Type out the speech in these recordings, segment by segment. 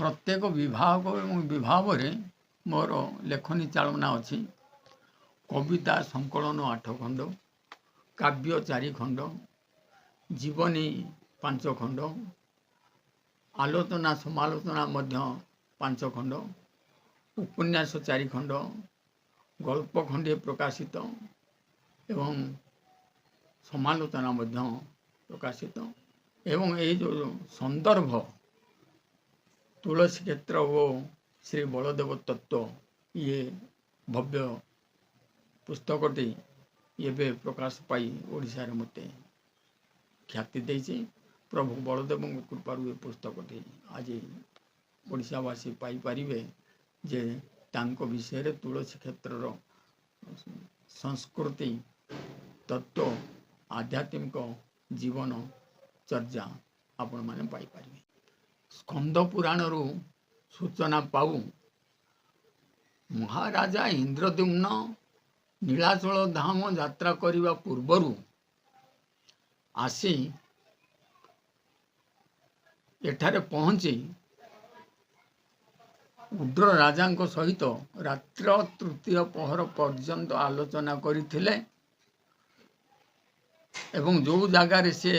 प्रत्येक विभाग और विभाग में मोर लेखनी चालना अच्छी। कविता संकलन 8 खंड, काव्य 4 खंड, जीवनी 5 खंड, आलोचना समालोचना मध्य 5 खंड, उपन्यास 4 खंड, गल्प खंडे प्रकाशित एवं समालोचना मध्य प्रकाशित एवं ये जो संदर्भ तुलसी क्षेत्र और श्री बलदेव तत्व ये भव्य पुस्तकटी एवं प्रकाश पाई ओडिशा रे मते ख्याति देछि। प्रभु बलदेव कृपारू ये पुस्तकटी आज ओडिशावासी पाई पारिबे जे तांको विषय रे तुलसी क्षेत्र संस्कृति तत्व आध्यात्मिक जीवन चर्चा आपण माने पाई पारिबे। स्कंद पुराण रु सूचना पाऊ महाराजा इंद्रद्युम्न नीलाचल धाम यात्रा करिवा पूर्वरु आसी एठारे पहुंची उग्र राजांको सहित रात्र तृतीय पहर पर्यंत आलोचना करिथिले एवं जो जगार से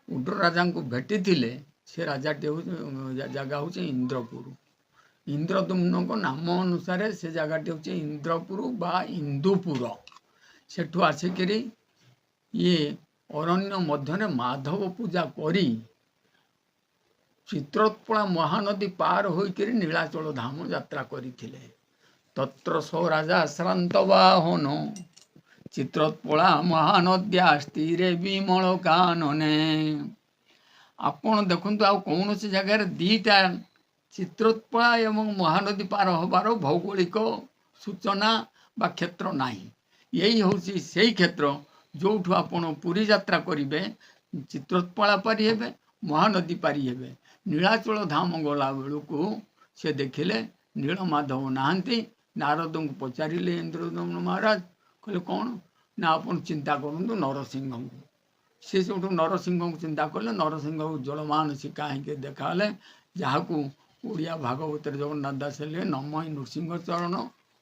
उग्र राजा को भेटी थिले से राजा जगह हूँ इंद्रपुर। इंद्रद्युम्न को नाम अनुसार से जगह हूँ इंद्रपुर बा इंदुपुर। सेठू आसिक ये अरण्य मध्य माधव पूजा करी चित्रोत्पला महानदी पार होकर नीलाचल धाम यात्रा करथिले। तत्र सो राजा श्रांत बाहन चित्रोत्पला महानद्या स्थिरे विमल कानने। आपण देखु आ कौन सी जगह दीटा चित्रोत्पला एवं महानदी पार होबार भौगोलिक सूचना बा क्षेत्र नाही। यही हूँ से क्षेत्र जो आपण पुरी यात्रा करेंगे चित्रोत्पला पारी हेबे महानदी पारी हेबे। नीलाचल धाम गला बेलू से देखिले नीलमाधव नहांती। नारद को पचारे इंद्रद्युम्न महाराज कहले कौन ना अपन चिंता करूँ नरसिंह को। सी सब नरसिंह को चिंता कले। नरसिंह को जलमान सी कहीं देखा जहाँ को ओडिया भागवत जगन्नाथ दास ले नम नृसिंह चरण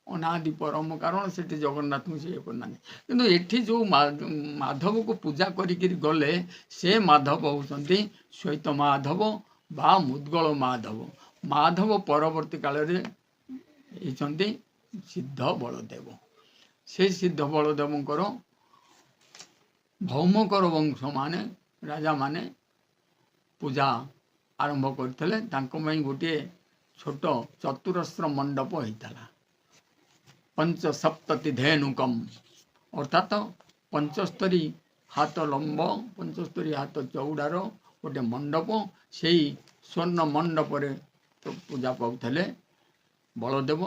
अनादि परम कारण से जगन्नाथ को सी करना किंतु एठी जो माधव को पूजा करी गले से माधव होती श्वेत माधव बा मुद्गल माधव। माधव परवर्ती काल रे सिद्ध बलदेव। से सिद्ध बलदेवंकर भौमकर वंश माने राजा माने पूजा आरंभ करते। गोटे छोट चतुरस्र मंडप होता 5 धेनुकम अर्थात 75 हाथ लंब 75 हाथ चौड़ार गोटे मंडप। से स्वर्ण मंडप तो पूजा पाते बलदेव।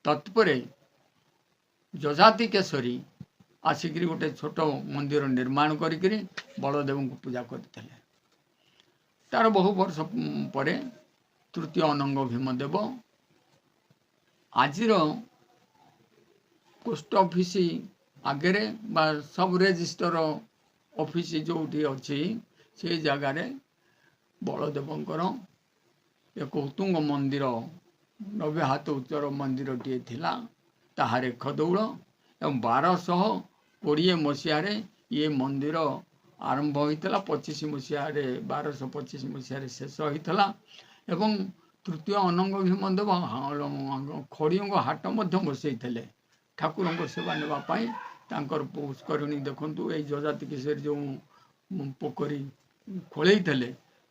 तत्पर जजाति केशरी आसिक गोटे छोट मंदिर निर्माण करी बलदेव को पूजा करते। तार बहु वर्ष पर तृतीय अनंग भीमदेव आज पोस्ट ऑफिस आगे सब रजिस्टर ऑफिस जो अच्छी से जगार बलदेवंकर एक उत्तुंग मंदिर 90 हाथ उच्चर मंदिर टे थिला। ताहार खदौड़ एवं 1220 मसीह ये मंदिर आरंभ होता। 25 मसीह 1225 मसीह शेष होता। एवं तृतीय अनंग भीमदेव खड़ियों हाट बसई ठाकुर को सेवा नापी पुष्करणी देखु ये जजाति केशरी जो पोखरी खोल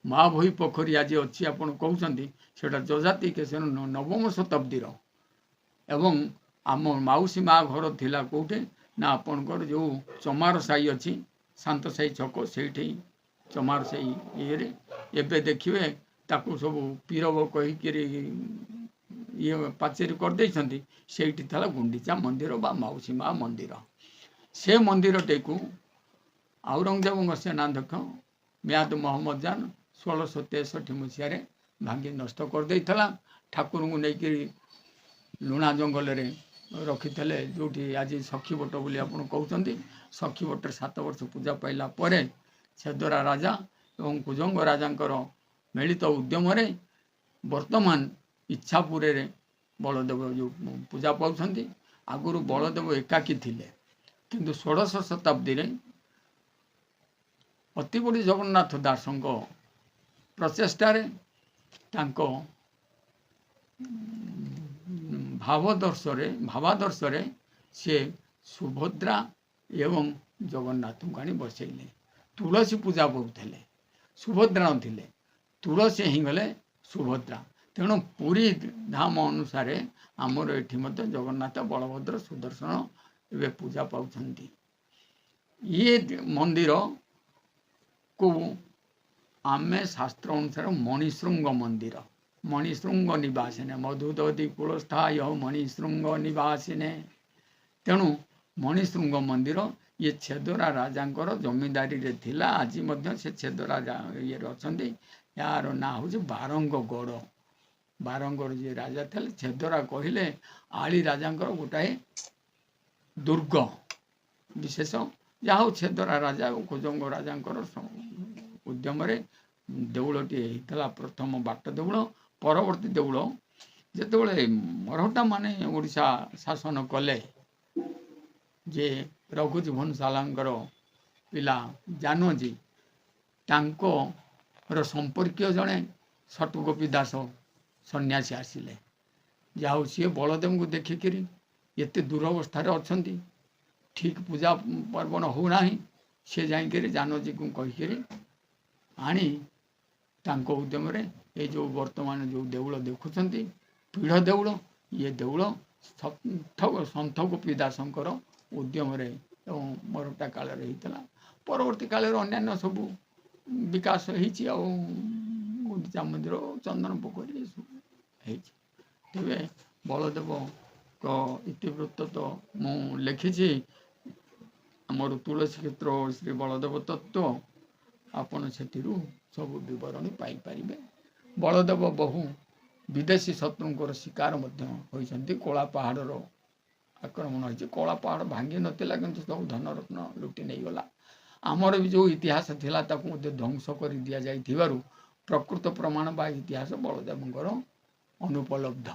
माँ भई पोखरी आज अच्छी आपड़ कहते से जजाति केशरी 9वीं शताब्दीर एवं आम मौसी माँ घर थिला कौटे ना आपणकर जो चमार साई अच्छी शांत साई छक से चमार साई ये एवं देखिए ताकू सब पीरब कहीकि ये पाचेरी करदे से गुंडीचा मंदिर बा मौसी माँ मंदिर। से मंदिर टेकू औरंगजेब सेनाध्यक्ष म्याद मोहम्मद जान 1663 मसीह भांगी नष्ट करदे ठाकुर को लेकिन लुणा जंगल रखी जो आज सखीबट बोली आपन कहते सखीबट 7 वर्ष पूजा पाइला परे छेदरा राजा एवं कुजंग राजा मिलित उद्यम ବର୍ତ୍ତମାନ ଇଚ୍ଛାପୁରରେ ବଳଦେବ ଯେଉଁ ପୂଜା ପାଉଛନ୍ତି। ଆଗରୁ ବଳଦେବ ଏକାକୀ ଥିଲେ, କିନ୍ତୁ ଷୋଡ଼ଶ ଶତାବ୍ଦୀରେ ଅତିବଡ଼ି ଜଗନ୍ନାଥ ଦାସଙ୍କ ପ୍ରଚେଷ୍ଟାରେ ତାଙ୍କ ଭାବାଦର୍ଶରେ ସେ ସୁଭଦ୍ରା ଏବଂ ଜଗନ୍ନାଥଙ୍କୁ ଆଣି ବସେଇଲେ। ତୁଳସୀ ପୂଜା କରୁଥିଲେ, ସୁଭଦ୍ରା ନଥିଲେ, ତୁଳସୀ ହେଇଗଲେ ସୁଭଦ୍ରା। ତେଣୁ ପୁରୀ ଧାମ ଅନୁସାରେ ଆମର ଏଠି ମଧ୍ୟ ଜଗନ୍ନାଥ, ବଳଭଦ୍ର, ସୁଦର୍ଶନ ଏବେ ପୂଜା ପାଉଛନ୍ତି। ଇଏ ମନ୍ଦିରକୁ ଆମେ ଶାସ୍ତ୍ର ଅନୁସାରେ ମଣିଶୃଙ୍ଗ ମନ୍ଦିର, ମଣିଶୃଙ୍ଗ ନିବାସିନେ ମଧୁଦଧି କୁଳସ୍ଥାୟ ମଣିଶୃଙ୍ଗ ନିବାସିନେ। ତେଣୁ ମଣିଶୃଙ୍ଗ ମନ୍ଦିର ଇଏ ଛେଦରା ରାଜାଙ୍କର ଜମିଦାରୀରେ ଥିଲା। ଆଜି ମଧ୍ୟ ସେ ଛେଦରା ଇଏରେ ଅଛନ୍ତି। ଏହାର ନାଁ ହେଉଛି ବାରଙ୍ଗଗଡ଼। ବାରଙ୍ଗର ଯିଏ ରାଜା ଥିଲେ, ଛେଦରା କହିଲେ ଆଳି ରାଜାଙ୍କର ଗୋଟାଏ ଦୁର୍ଗ ବିଶେଷ। ଯାହା ହଉ ଛେଦରା ରାଜା ଓ କୁଜଙ୍ଗ ରାଜାଙ୍କର ଉଦ୍ୟମରେ ଦେଉଳଟିଏ ହେଇଥିଲା, ପ୍ରଥମ ବାଟ ଦେଉଳ। ପରବର୍ତ୍ତୀ ଦେଉଳ ଯେତେବେଳେ ମରହଟ୍ଟାମାନେ ଓଡ଼ିଶା ଶାସନ କଲେ, ଯେ ରଘୁଜୀ ଭଂସାଲଙ୍କର ପିଲା ଜାନଜୀ, ତାଙ୍କର ସମ୍ପର୍କୀୟ ଜଣେ ଷଟୁଗୋପୀ ଦାସ ସନ୍ନ୍ୟାସୀ ଆସିଲେ। ଯାହା ହଉ ସିଏ ବଳଦେବଙ୍କୁ ଦେଖିକିରି ଏତେ ଦୁରବସ୍ଥାରେ ଅଛନ୍ତି, ଠିକ୍ ପୂଜା ପର୍ବଣ ହେଉନାହିଁ, ସେ ଯାଇକରି ଜାନଜୀକୁ କହିକିରି ଆଣି ତାଙ୍କ ଉଦ୍ୟମରେ ଏଇ ଯେଉଁ ବର୍ତ୍ତମାନ ଯେଉଁ ଦେଉଳ ଦେଖୁଛନ୍ତି ପୀଢ଼ ଦେଉଳ, ଇଏ ଦେଉଳ ସନ୍ଥ ଗୋପୀ ଦାସଙ୍କର ଉଦ୍ୟମରେ ଏବଂ ମରହଟ୍ଟା କାଳରେ ହେଇଥିଲା। ପରବର୍ତ୍ତୀ କାଳରେ ଅନ୍ୟାନ୍ୟ ସବୁ ବିକାଶ ହେଇଛି। ଆଉ ଗୁଣ୍ଡିଚା ମନ୍ଦିର, ଚନ୍ଦନ ପୋଖରୀ ଏସବୁ ହେଇଛି। ତେବେ ବଳଦେବଙ୍କ ଇତିବୃତ୍ତ ତ ମୁଁ ଲେଖିଛି ଆମର ତୁଳସୀ କ୍ଷେତ୍ର ଶ୍ରୀ ବଳଦେବ ତତ୍ତ୍ୱ, ଆପଣ ସେଥିରୁ ସବୁ ବିବରଣୀ ପାଇପାରିବେ। ବଳଦେବ ବହୁ ବିଦେଶୀ ଶତ୍ରୁଙ୍କର ଶିକାର ମଧ୍ୟ ହୋଇଛନ୍ତି। କଳା ପାହାଡ଼ର ଆକ୍ରମଣ ହୋଇଛି, କଳା ପାହାଡ଼ ଭାଙ୍ଗି ନଥିଲା, କିନ୍ତୁ ସବୁ ଧନରତ୍ନ ଲୁଟି ନେଇଗଲା। ଆମର ବି ଯେଉଁ ଇତିହାସ ଥିଲା ତାକୁ ମଧ୍ୟ ଧ୍ୱଂସ କରି ଦିଆଯାଇଥିବାରୁ ପ୍ରକୃତ ପ୍ରମାଣ ବା ଇତିହାସ ବଳଦେବଙ୍କର ଅନୁପଲବ୍ଧ।